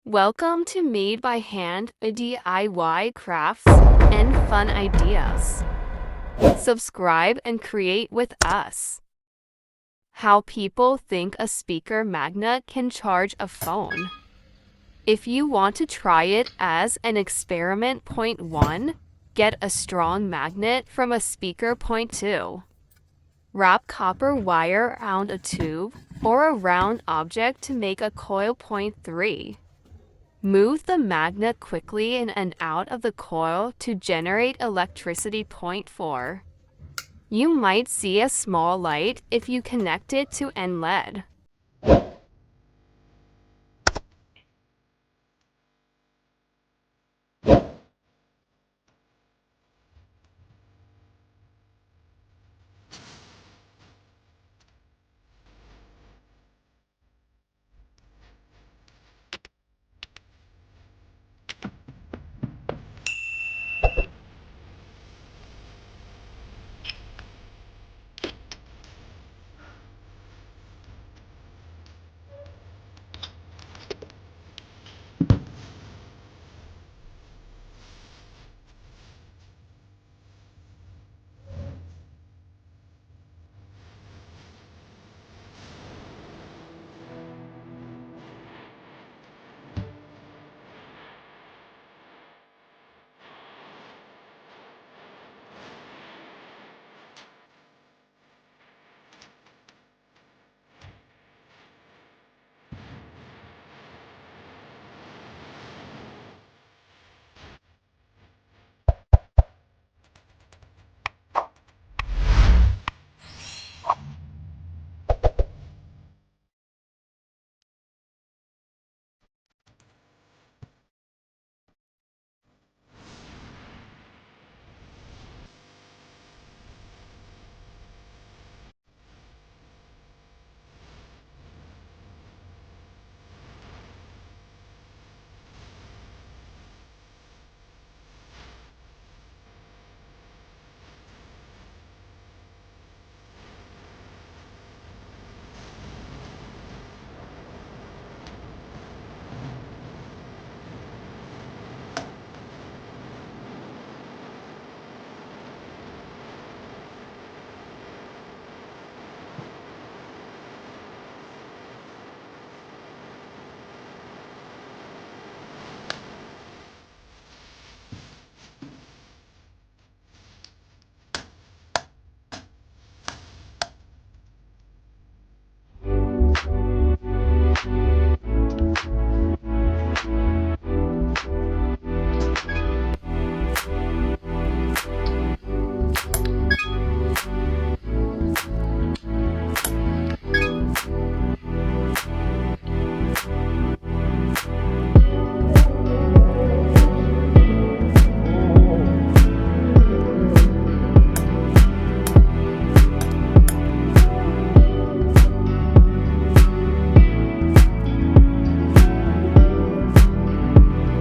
Welcome to Made by Hand, a DIY crafts and fun ideas. Subscribe and create with us. How people think a speaker magnet can charge a phone. If you want to try it as an experiment, point 1, get a strong magnet from a speaker. Point 2, wrap copper wire around a tube or a round object to make a coil. Point 3, move the magnet quickly in and out of the coil to generate electricity. Point 4, you might see a small light if you connect it to an LED.